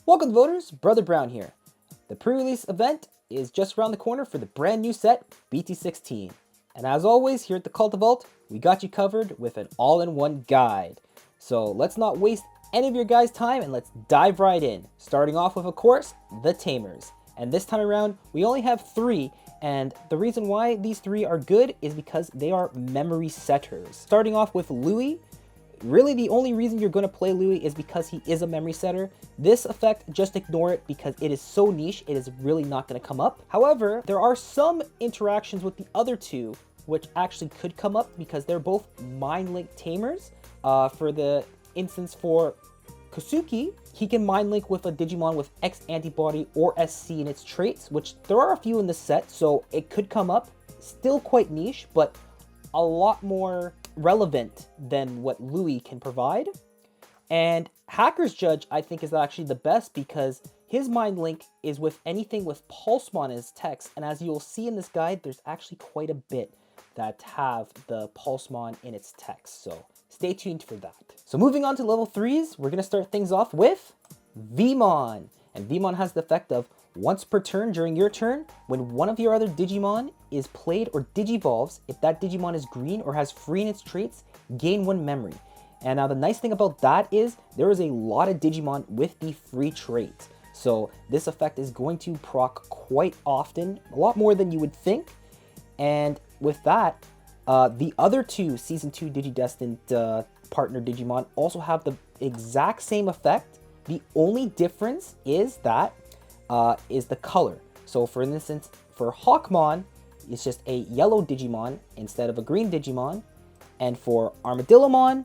Welcome voters, Brother Brown here. The pre-release event is just around the corner for the brand new set, BT-16. And as always, here at the Cult of Vault, we got you covered with an all-in-one guide. So let's not waste any of your guys' time and let's dive right in. Starting off with, of course, the Tamers. And this time around, we only have 3, and the reason why these 3 are good is because they are memory setters. Starting off with Louis. Really, the only reason you're going to play Louis is because he is a memory setter. This effect, just ignore it because it is so niche, it is really not going to come up. However, there are some interactions with the other 2 which actually could come up because they're both Mind Link Tamers. For the instance for Kosuki, he can Mind Link with a Digimon with X antibody or SC in its traits, which there are a few in this set, so it could come up. Still quite niche, but a lot more relevant than what Louis can provide. And Hacker's Judge, I think, is actually the best because his Mind Link is with anything with Pulsemon in his text, and as you'll see in this guide, there's actually quite a bit that have the Pulsemon in its text, so stay tuned for that. So moving on to level 3s, we're going to start things off with Vmon. And Vmon has the effect of once per turn during your turn, when one of your other Digimon is played or Digivolves, if that Digimon is green or has free in its traits, gain 1 memory. And now the nice thing about that is there is a lot of Digimon with the free trait. So this effect is going to proc quite often, a lot more than you would think. And with that, the other 2 Season 2 Digidestined partner Digimon also have the exact same effect. The only difference is that is the color. So for instance, for Hawkmon, it's just a yellow Digimon instead of a green Digimon. And for Armadillomon,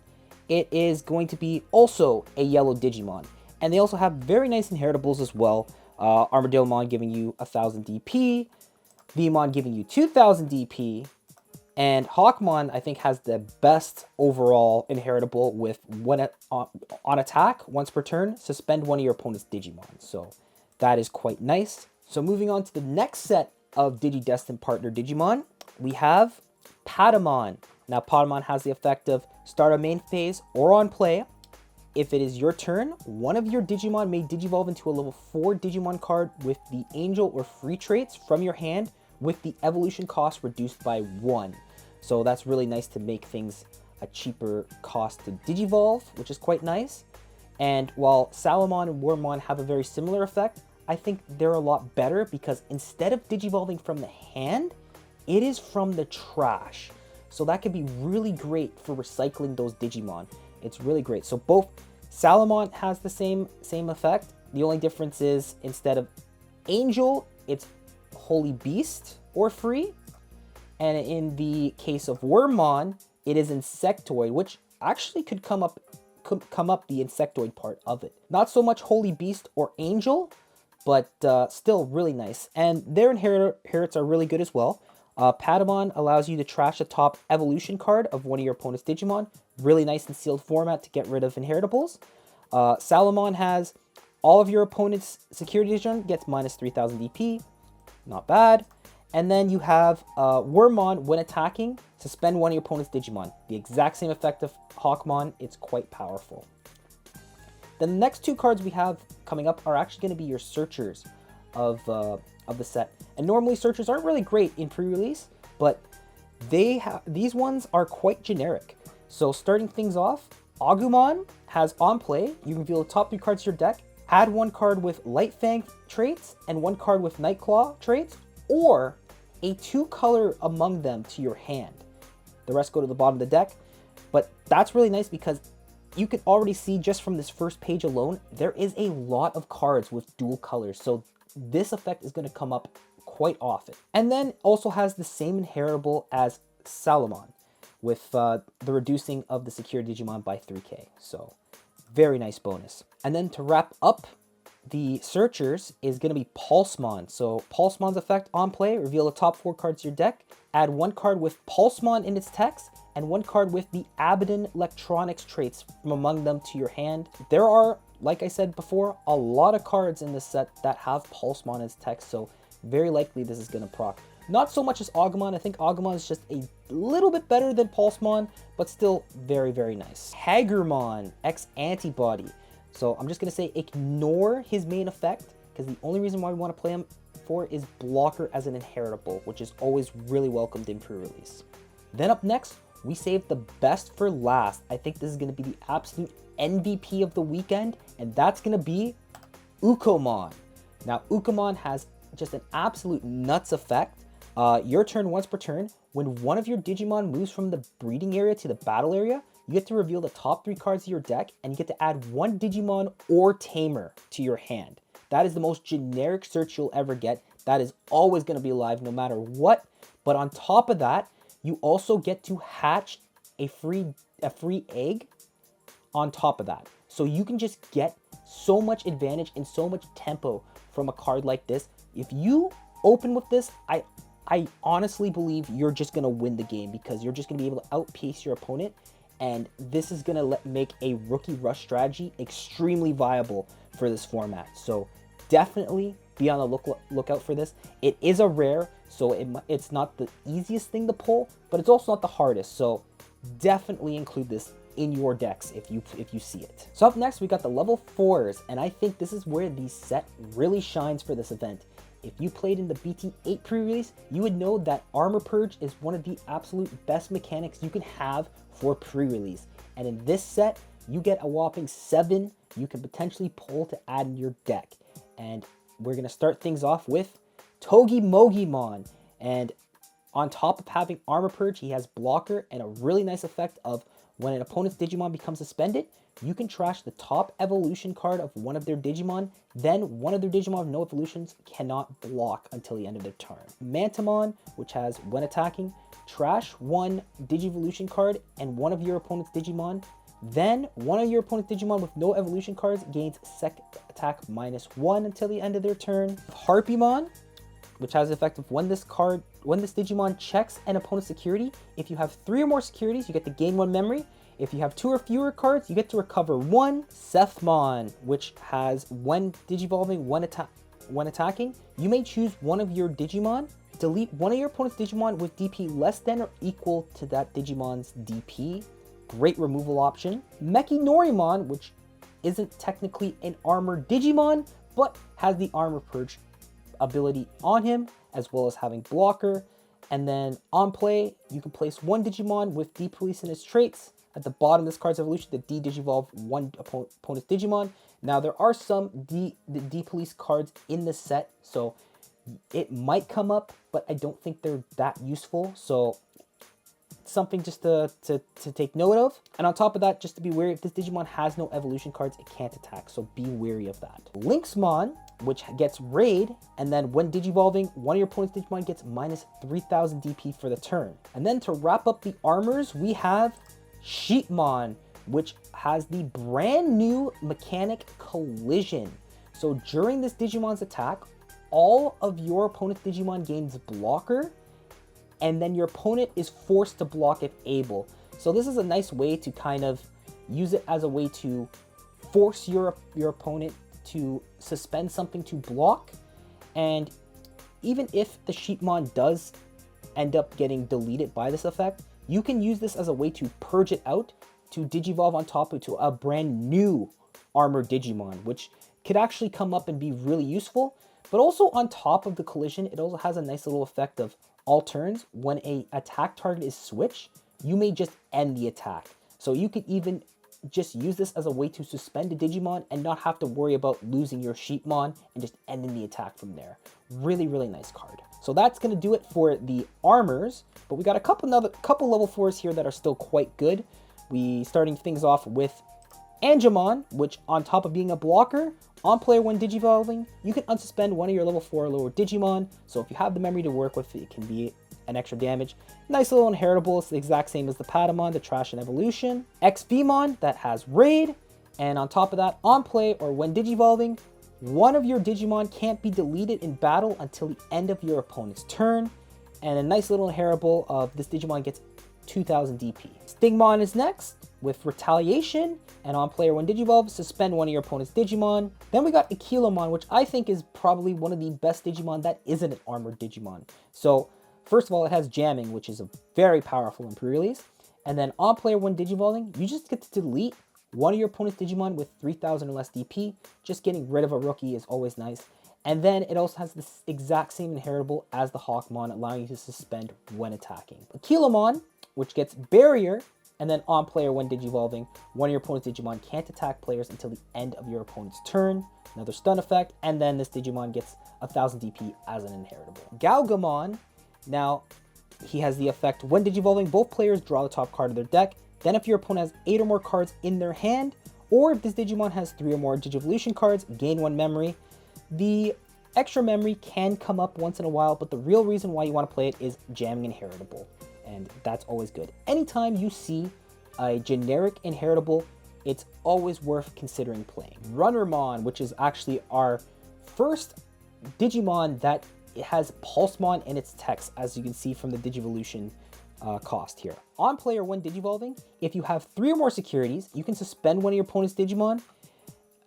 it is going to be also a yellow Digimon. And they also have very nice inheritables as well. Armadillomon giving you 1000 DP, Vmon giving you 2000 DP, and Hawkmon, I think, has the best overall inheritable with on attack, once per turn, suspend one of your opponent's Digimon. So that is quite nice. So moving on to the next set of Digidestined partner Digimon, we have Patamon. Now Patamon has the effect of start a main phase or on play. If it is your turn, one of your Digimon may Digivolve into a level 4 Digimon card with the Angel or free traits from your hand with the evolution cost reduced by 1. So that's really nice to make things a cheaper cost to Digivolve, which is quite nice. And while Salamon and Wormmon have a very similar effect, I think they're a lot better because instead of Digivolving from the hand, it is from the trash. So that could be really great for recycling those Digimon. It's really great. So both Salamon has the same effect. The only difference is instead of Angel, it's Holy Beast or free. And in the case of Wormmon, it is Insectoid, which actually could come up the Insectoid part of it. Not so much Holy Beast or Angel, but still really nice. And their inherits are really good as well. Patamon allows you to trash a top evolution card of one of your opponent's Digimon. Really nice and sealed format to get rid of inheritables. Salamon has all of your opponent's security Digimon gets minus 3000 DP. Not bad. And then you have Wormmon, when attacking, suspend one of your opponent's Digimon. The exact same effect of Hawkmon. It's quite powerful. The next 2 cards we have coming up are actually going to be your searchers of the set. And normally searchers aren't really great in pre-release, but these ones are quite generic. So starting things off, Agumon has on play, you reveal the top 3 cards to your deck, add 1 card with Light Fang traits and 1 card with Nightclaw traits, or a 2 color among them to your hand. The rest go to the bottom of the deck, but that's really nice because you can already see just from this first page alone, there is a lot of cards with dual colors. So this effect is going to come up quite often. And then also has the same inheritable as Salamon with the reducing of the secure Digimon by 3k. So very nice bonus. And then to wrap up the searchers is going to be Pulsemon. So Pulsemon's effect on play, reveal the top 4 cards to your deck, add 1 card with Pulsemon in its text, and 1 card with the Abaddon Electronics traits from among them to your hand. There are, like I said before, a lot of cards in this set that have Pulsemon as text, so very likely this is going to proc. Not so much as Agumon. I think Agumon is just a little bit better than Pulsemon, but still very, very nice. Hagermon, X Antibody. So I'm just going to say ignore his main effect, because the only reason why we want to play him for is blocker as an inheritable, which is always really welcomed in pre-release. Then up next, we saved the best for last. I think this is going to be the absolute MVP of the weekend, and that's going to be Ukomon. Now, Ukomon has just an absolute nuts effect. Your turn once per turn, when one of your Digimon moves from the breeding area to the battle area, you get to reveal the top 3 cards of your deck, and you get to add 1 Digimon or Tamer to your hand. That is the most generic search you'll ever get. That is always going to be alive no matter what. But on top of that, you also get to hatch a free egg on top of that. So you can just get so much advantage and so much tempo from a card like this. If you open with this, I honestly believe you're just going to win the game, because you're just going to be able to outpace your opponent. And this is going to make a rookie rush strategy extremely viable for this format. So definitely be on the lookout for this. It is a rare, so it's not the easiest thing to pull, but it's also not the hardest. So definitely include this in your decks if you see it. So up next, we got the level 4s, and I think this is where the set really shines for this event. If you played in the BT-8 pre-release, you would know that Armor Purge is one of the absolute best mechanics you can have for pre-release. And in this set, you get a whopping 7 you can potentially pull to add in your deck. And we're going to start things off with Togimogimon. And on top of having Armor Purge, he has Blocker and a really nice effect of when an opponent's Digimon becomes suspended, you can trash the top evolution card of one of their Digimon, then one of their Digimon with no evolutions cannot block until the end of their turn. Mantamon, which has, when attacking, trash 1 Digivolution card and one of your opponent's Digimon, then one of your opponent's Digimon with no evolution cards gains sec attack -1 until the end of their turn. Harpymon, which has the effect of when this Digimon checks an opponent's security, if you have 3 or more securities, you get to gain 1 memory. If you have 2 or fewer cards, you get to recover 1. Sethmon, which has when Digivolving, when attacking, you may choose one of your Digimon, delete one of your opponent's Digimon with DP less than or equal to that Digimon's DP. Great removal option. Mechinorimon, which isn't technically an armored Digimon, but has the Armor Purge ability on him, as well as having Blocker. And then on play, you can place 1 Digimon with D-Police in its traits. At the bottom of this card's evolution, the D-Digivolve 1 opponent's Digimon. Now, there are some D-Police cards in this set, so it might come up, but I don't think they're that useful. So something just to take note of. And on top of that, just to be wary, if this Digimon has no evolution cards, it can't attack, so be wary of that. Lynxmon, which gets Raid, and then when Digivolving, one of your opponent's Digimon gets -3000 DP for the turn. And then to wrap up the armors, we have Sheepmon, which has the brand new mechanic Collision. So during this Digimon's attack, all of your opponent's Digimon gains Blocker, and then your opponent is forced to block if able. So this is a nice way to kind of use it as a way to force your opponent to suspend something to block. And even if the Sheepmon does end up getting deleted by this effect, you can use this as a way to purge it out, to Digivolve on top of to a brand new armored Digimon, which could actually come up and be really useful. But also on top of the collision, it also has a nice little effect of all turns, when a attack target is switched, you may just end the attack. So you could even just use this as a way to suspend a Digimon and not have to worry about losing your Sheepmon and just ending the attack from there. Really, really nice card. So that's going to do it for the armors, but we got a couple level 4s here that are still quite good. We starting things off with Angemon, which on top of being a blocker, on player when Digivolving, you can unsuspend one of your level 4 or lower Digimon. So if you have the memory to work with, it can be an extra damage. Nice little inheritable. It's the exact same as the Patamon, the Trash and Evolution. XVmon, that has Raid. And on top of that, on play or when Digivolving, one of your Digimon can't be deleted in battle until the end of your opponent's turn. And a nice little inheritable of this Digimon gets 2000 DP. Stingmon is next with Retaliation, and on player when Digivolve, suspend one of your opponent's Digimon. Then we got Aquilomon, which I think is probably one of the best Digimon that isn't an armored Digimon. So first of all, it has Jamming, which is a very powerful in pre-release. And then on player when Digivolving, you just get to delete one of your opponent's Digimon with 3,000 or less DP. Just getting rid of a rookie is always nice. And then it also has the exact same inheritable as the Hawkmon, allowing you to suspend when attacking. Aquilomon, which gets Barrier, and then on player when Digivolving, one of your opponent's Digimon can't attack players until the end of your opponent's turn. Another stun effect, and then this Digimon gets 1,000 DP as an inheritable. Galgamon, now he has the effect when Digivolving, both players draw the top card of their deck. Then if your opponent has 8 or more cards in their hand, or if this Digimon has 3 or more Digivolution cards, gain 1 memory. The extra memory can come up once in a while, but the real reason why you want to play it is jamming inheritable, and that's always good. Anytime you see a generic inheritable, it's always worth considering playing. Runnermon, which is actually our first Digimon that has Pulsemon in its text, as you can see from the Digivolution cost here. On player when Digivolving, if you have 3 or more securities, you can suspend one of your opponent's Digimon.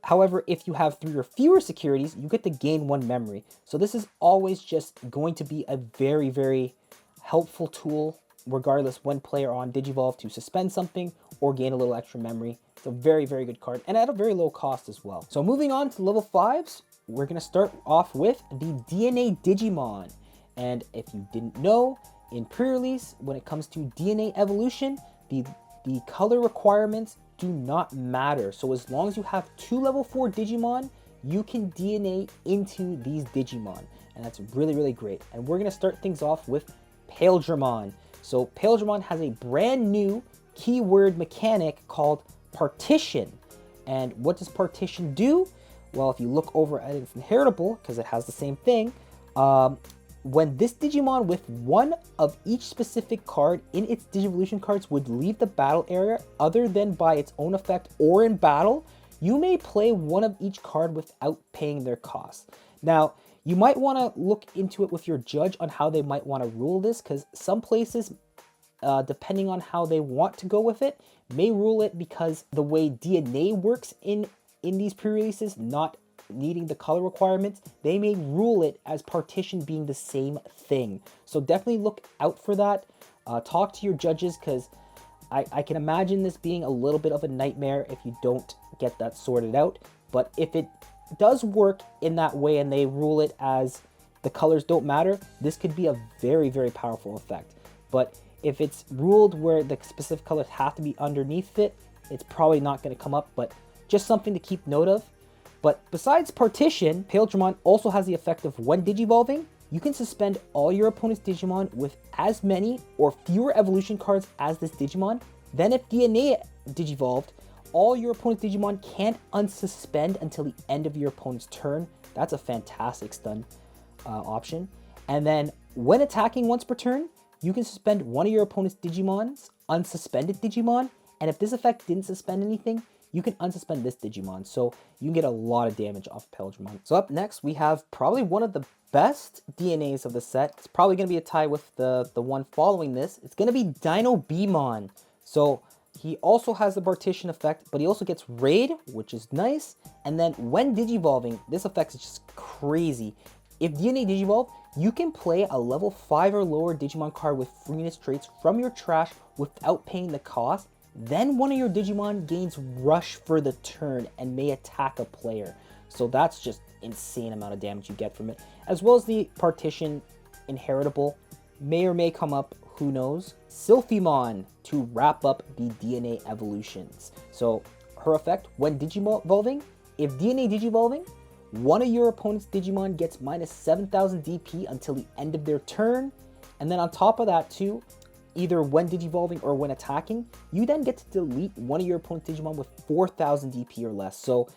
However, if you have 3 or fewer securities, you get to gain 1 memory. So this is always just going to be a very, very helpful tool, regardless when player on Digivolve, to suspend something or gain a little extra memory. It's a very, very good card, and at a very low cost as well. So moving on to level 5s, we're going to start off with the DNA Digimon. And if you didn't know, in pre-release, when it comes to DNA evolution, the color requirements do not matter. So as long as you have 2 level 4 Digimon, you can DNA into these Digimon, and that's really, really great. And we're going to start things off with Paildramon. So Paildramon has a brand new keyword mechanic called partition. And what does partition do? Well, if you look over at its inheritable, because it has the same thing, when this Digimon with 1 of each specific card in its Digivolution cards would leave the battle area other than by its own effect or in battle, you may play 1 of each card without paying their cost. Now, you might want to look into it with your judge on how they might want to rule this, because some places, depending on how they want to go with it, may rule it because the way DNA works in these pre-releases, not needing the color requirements, they may rule it as partition being the same thing. So definitely look out for that. Talk to your judges, because I can imagine this being a little bit of a nightmare if you don't get that sorted out. But if it does work in that way and they rule it as the colors don't matter, this could be a very, very powerful effect. But if it's ruled where the specific colors have to be underneath it, it's probably not going to come up, but just something to keep note of. But besides partition, Paildramon also has the effect of when Digivolving, you can suspend all your opponent's Digimon with as many or fewer evolution cards as this Digimon. Then if DNA Digivolved, all your opponent's Digimon can't unsuspend until the end of your opponent's turn. That's a fantastic stun option. And then when attacking once per turn, you can suspend one of your opponent's Digimon's unsuspended Digimon. And if this effect didn't suspend anything, you can unsuspend this Digimon, so you can get a lot of damage off Paildramon. So up next, we have probably one of the best DNAs of the set. It's probably going to be a tie with the one following this. It's going to be Dino Beamon. So he also has the partition effect, but he also gets Raid, which is nice. And then when Digivolving, this effect is just crazy. If DNA Digivolve, you can play a level 5 or lower Digimon card with freeness traits from your trash without paying the cost. Then one of your Digimon gains Rush for the turn and may attack a player. So that's just insane amount of damage you get from it. As well as the partition inheritable may or may come up, who knows. Sylphimon to wrap up the DNA evolutions. So her effect when Digivolving, if DNA Digivolving, one of your opponent's Digimon gets minus 7,000 DP until the end of their turn. And then on top of that too, either when Digivolving or when attacking, you then get to delete one of your opponent's Digimon with 4,000 DP or less. So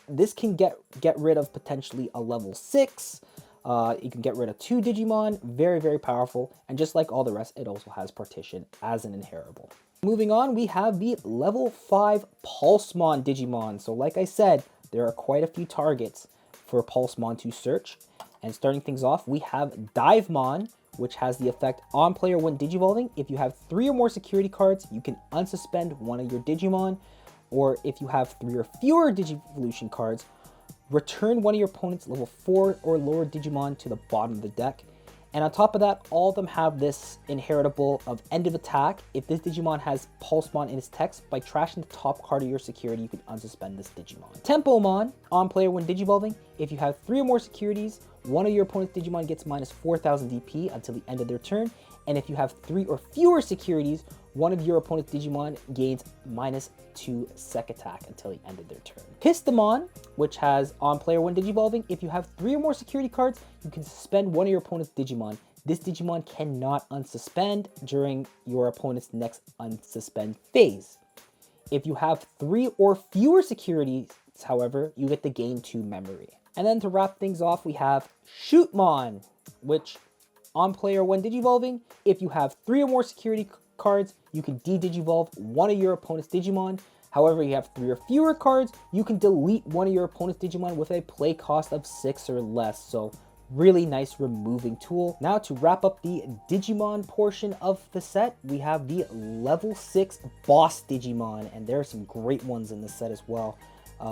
this can get rid of potentially a level 6. You can get rid of 2 Digimon. Very, very powerful. And just like all the rest, it also has partition as an inheritable. Moving on, we have the level 5 Pulsemon Digimon. So like I said, there are quite a few targets for Pulsemon to search. And starting things off, we have Divemon, which has the effect on player when Digivolving. If you have 3 or more security cards, you can unsuspend one of your Digimon. Or if you have 3 or fewer Digivolution cards, return one of your opponent's level 4 or lower Digimon to the bottom of the deck. And on top of that, all of them have this inheritable of end of attack. If this Digimon has Pulsemon in its text, by trashing the top card of your security, you can unsuspend this Digimon. Tempomon, on player when Digivolving, if you have 3 or more securities, one of your opponent's Digimon gets minus 4,000 DP until the end of their turn. And if you have 3 or fewer securities, one of your opponent's Digimon gains minus 2 Sec attack until the end of their turn. Pistamon, which has on player when Digivolving, if you have 3 or more security cards, you can suspend one of your opponent's Digimon. This Digimon cannot unsuspend during your opponent's next unsuspend phase. If you have 3 or fewer securities, however, you get to gain 2 memory. And then to wrap things off, we have Shootmon, which on player when Digivolving, if you have 3 or more security cards, you can de-Digivolve one of your opponent's Digimon. However, you have 3 or fewer cards, you can delete one of your opponent's Digimon with a play cost of 6 or less. So really nice removing tool. Now to wrap up the Digimon portion of the set, we have the level 6 boss Digimon, and there are some great ones in this set as well.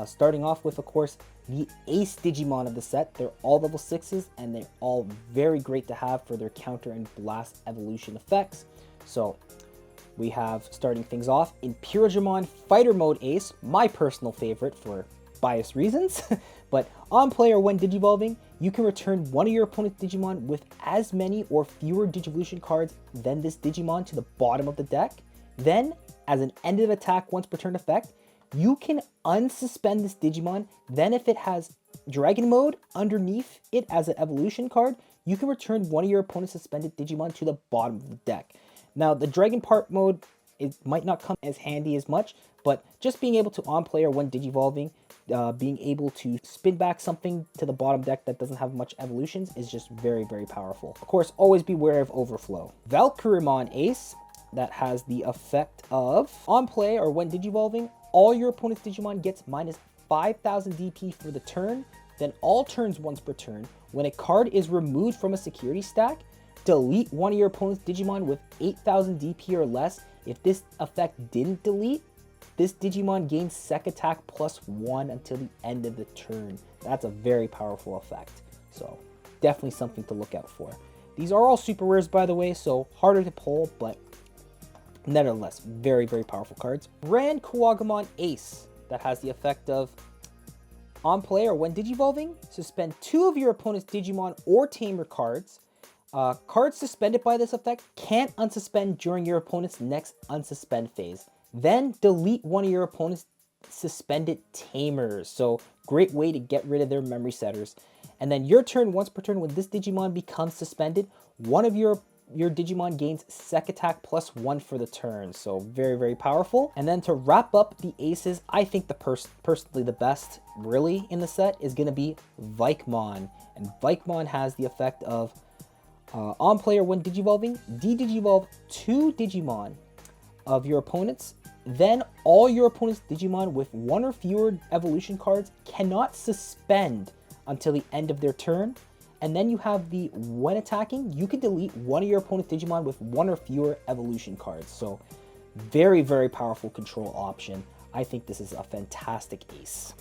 Starting off with, of course, the Ace Digimon of the set. They're all level 6s, and they're all very great to have for their counter and blast evolution effects. So we have, starting things off, Imperialdramon Fighter Mode Ace, my personal favorite for biased reasons. But on player when Digivolving, you can return one of your opponent's Digimon with as many or fewer Digivolution cards than this Digimon to the bottom of the deck. Then, as an end of attack once per turn effect, you can unsuspend this Digimon. Then if it has Dragon Mode underneath it as an evolution card, you can return one of your opponent's suspended Digimon to the bottom of the deck. Now, the Dragon Part mode, it might not come as handy as much, but just being able to on player when Digivolving, being able to spin back something to the bottom deck that doesn't have much evolutions is just very, very powerful. Of course, always beware of overflow. Valkyrimon Ace, that has the effect of on play or when Digivolving, all your opponent's Digimon gets minus 5,000 DP for the turn. Then all turns once per turn, when a card is removed from a security stack, delete one of your opponent's Digimon with 8,000 DP or less. If this effect didn't delete, this Digimon gains Sec attack +1 until the end of the turn. That's a very powerful effect. So definitely something to look out for. These are all super rares, by the way, so harder to pull, but nevertheless, very, very powerful cards. Grand Kuwagamon Ace, that has the effect of on play or when Digivolving, suspend 2 of your opponent's Digimon or Tamer cards. Cards suspended by this effect can't unsuspend during your opponent's next unsuspend phase. Then delete one of your opponent's suspended Tamers. So great way to get rid of their memory setters. And then your turn, once per turn, when this Digimon becomes suspended, one of your Digimon gains Sec attack +1 for the turn. So very, very powerful. And then to wrap up the aces, I think personally the best really in the set is going to be Vikemon. And Vikemon has the effect of on player when Digivolving, de-Digivolve 2 Digimon of your opponents. Then all your opponent's Digimon with 1 or fewer evolution cards cannot suspend until the end of their turn. And then you have the when attacking, you can delete one of your opponent's Digimon with 1 or fewer evolution cards. So very, very powerful control option. I think this is a fantastic ace.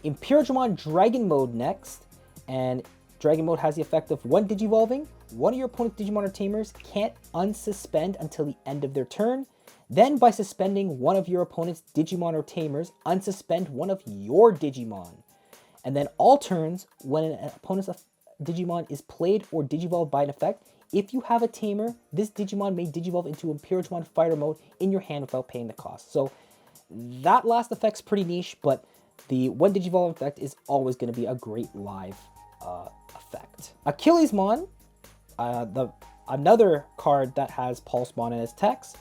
Imperialdramon Dragon Mode next, and Dragon Mode has the effect of when Digivolving, one of your opponent's Digimon or Tamers can't unsuspend until the end of their turn. Then by suspending one of your opponent's Digimon or Tamers, unsuspend one of your Digimon. And then all turns, when an opponent's Digimon is played or Digivolved by an effect, if you have a Tamer, this Digimon may Digivolve into Imperialdramon Fighter Mode in your hand without paying the cost. So that last effect's pretty niche, but the when Digivolve effect is always going to be a great live effect. Achillesmon, another card that has Pulsemon in its text.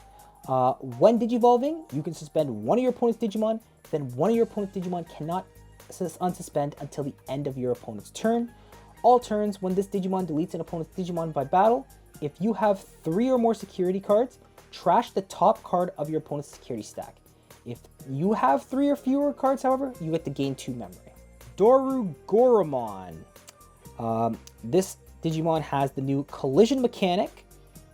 When Digivolving, you can suspend one of your opponent's Digimon, then one of your opponent's Digimon cannot unsuspend until the end of your opponent's turn. All turns, when this Digimon deletes an opponent's Digimon by battle, if you have 3 or more security cards, trash the top card of your opponent's security stack. If you have 3 or fewer cards, however, you get to gain 2 memory. Dorugoromon. This Digimon has the new collision mechanic,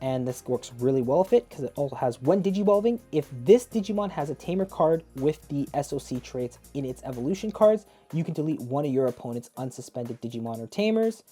and this works really well with it because it also has when Digivolving. If this Digimon has a Tamer card with the SOC traits in its evolution cards, you can delete one of your opponent's unsuspended Digimon or Tamers.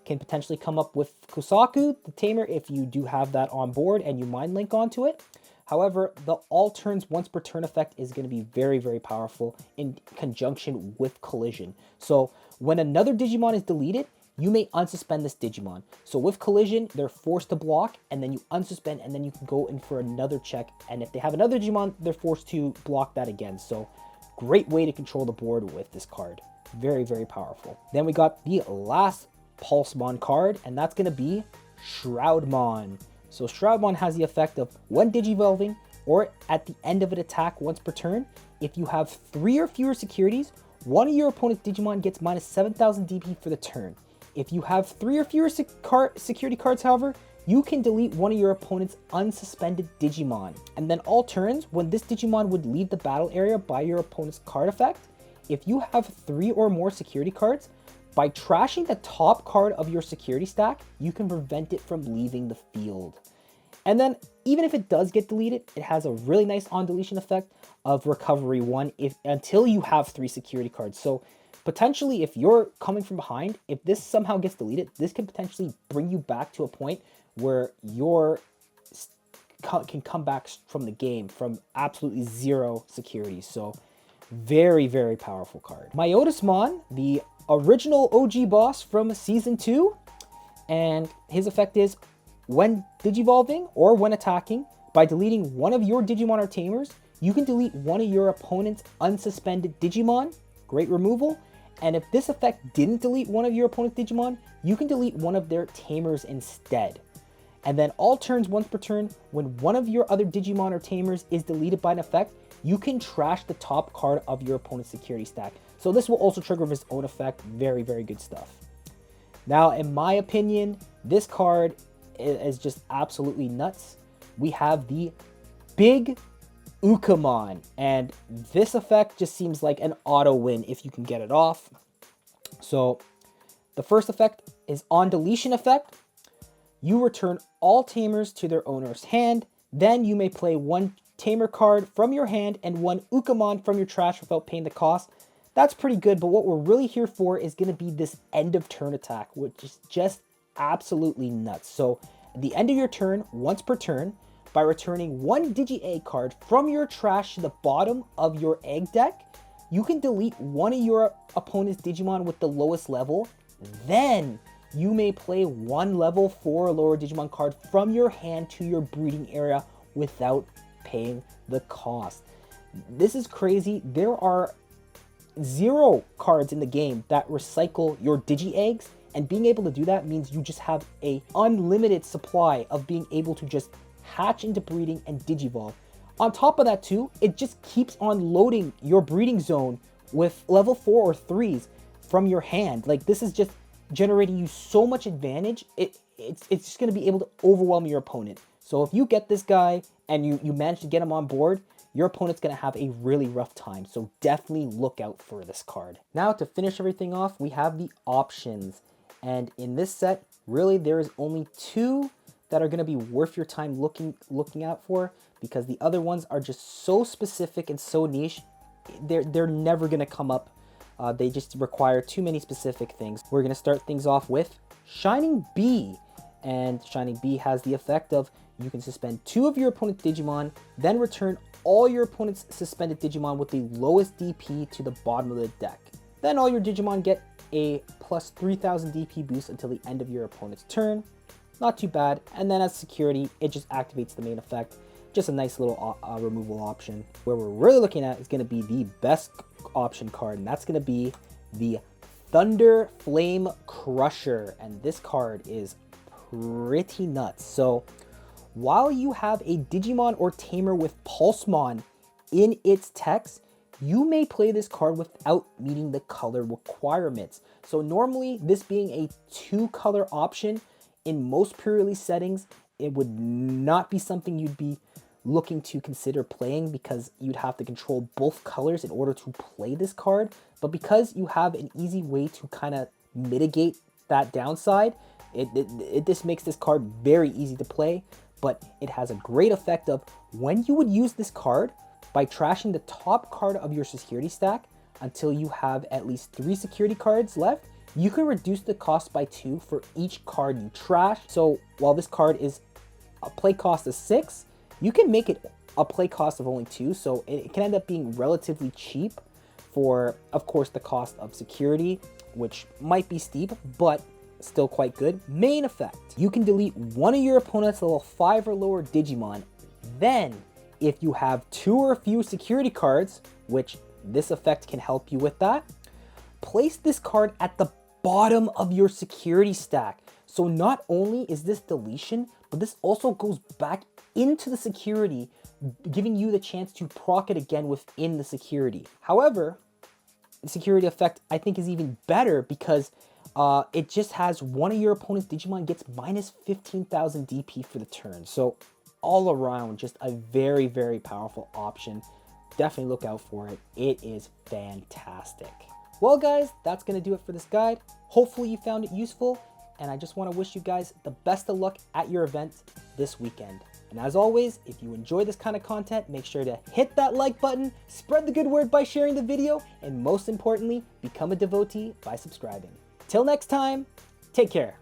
can potentially come up with Kosaku, the Tamer, if you do have that on board and you mind link onto it. However, the all turns once per turn effect is going to be very, very powerful in conjunction with collision. So when another Digimon is deleted, you may unsuspend this Digimon. So with collision, they're forced to block, and then you unsuspend, and then you can go in for another check. And if they have another Digimon, they're forced to block that again. So great way to control the board with this card. Very, very powerful. Then we got the last Pulsemon card, and that's going to be Shroudmon. So Shroudmon has the effect of when digivolving or at the end of an attack once per turn, if you have 3 or fewer securities, one of your opponent's Digimon gets minus 7,000 DP for the turn. If you have 3 or fewer security cards, however, you can delete one of your opponent's unsuspended Digimon. And then all turns, when this Digimon would leave the battle area by your opponent's card effect, if you have 3 or more security cards, by trashing the top card of your security stack, you can prevent it from leaving the field. And then, even if it does get deleted, it has a really nice on-deletion effect of recovery 1 until you have 3 security cards. So, potentially, if you're coming from behind, if this somehow gets deleted, this can potentially bring you back to a point where you can come back from the game from absolutely 0 security. So, very, very powerful card. Myotismon, the original OG boss from Season 2, and his effect is when digivolving or when attacking, by deleting one of your Digimon or Tamers, you can delete one of your opponent's unsuspended Digimon. Great removal. And if this effect didn't delete one of your opponent's Digimon, you can delete one of their Tamers instead. And then all turns once per turn, when one of your other Digimon or Tamers is deleted by an effect, you can trash the top card of your opponent's security stack. So this will also trigger his own effect. Very, very good stuff. Now, in my opinion, this card is just absolutely nuts. We have the Big Ukamon, and this effect just seems like an auto win if you can get it off. So the first effect is on deletion effect. You return all Tamers to their owner's hand. Then you may play 1 Tamer card from your hand and 1 Ukamon from your trash without paying the cost. That's pretty good, but what we're really here for is going to be this end of turn attack, which is just absolutely nuts. So at the end of your turn, once per turn, by returning 1 Digi-Egg card from your trash to the bottom of your egg deck, you can delete one of your opponent's Digimon with the lowest level. Then you may play 1 level 4 or lower Digimon card from your hand to your breeding area without paying the cost. This is crazy. There are 0 cards in the game that recycle your Digi-Eggs, and being able to do that means you just have a unlimited supply of being able to just hatch into breeding and digivolve. On top of that too, it just keeps on loading your breeding zone with level 4 or 3s from your hand. Like, this is just generating you so much advantage. It's just going to be able to overwhelm your opponent. So if you get this guy and you manage to get him on board, your opponent's going to have a really rough time. So definitely look out for this card. Now, to finish everything off, we have the options. And in this set, really there is only 2 that are going to be worth your time looking out for, because the other ones are just so specific and so niche. They're never going to come up. They just require too many specific things. We're going to start things off with Shining Bee. And Shining Bee has the effect of you can suspend 2 of your opponent's Digimon, then return all your opponent's suspended Digimon with the lowest DP to the bottom of the deck. Then all your Digimon get a plus 3,000 DP boost until the end of your opponent's turn. Not too bad. And then as security, it just activates the main effect. Just a nice little removal option. Where we're really looking at is going to be the best option card, and that's going to be the Thunder Flame Crusher. And this card is pretty nuts. So while you have a Digimon or Tamer with Pulsemon in its text, you may play this card without meeting the color requirements. So normally, this being a 2-color option, in most pre-release settings, it would not be something you'd be looking to consider playing, because you'd have to control both colors in order to play this card. But because you have an easy way to kind of mitigate that downside, it just makes this card very easy to play. But it has a great effect of when you would use this card, by trashing the top card of your security stack until you have at least 3 security cards left, you can reduce the cost by 2 for each card you trash. So while this card is a play cost of 6, you can make it a play cost of only 2, so it can end up being relatively cheap for, of course, the cost of security, which might be steep, but still quite good. Main effect: you can delete one of your opponent's level 5 or lower Digimon. Then, if you have 2 or fewer security cards, which this effect can help you with that, place this card at the bottom of your security stack. So not only is this deletion, but this also goes back into the security, giving you the chance to proc it again within the security. However, the security effect I think is even better because it just has one of your opponent's Digimon gets minus 15,000 DP for the turn. So all around, just a very, very powerful option. Definitely look out for it. It is fantastic. Well guys, that's going to do it for this guide. Hopefully you found it useful, and I just want to wish you guys the best of luck at your event this weekend. And as always, if you enjoy this kind of content, make sure to hit that like button, spread the good word by sharing the video, and most importantly, become a devotee by subscribing. Till next time, take care.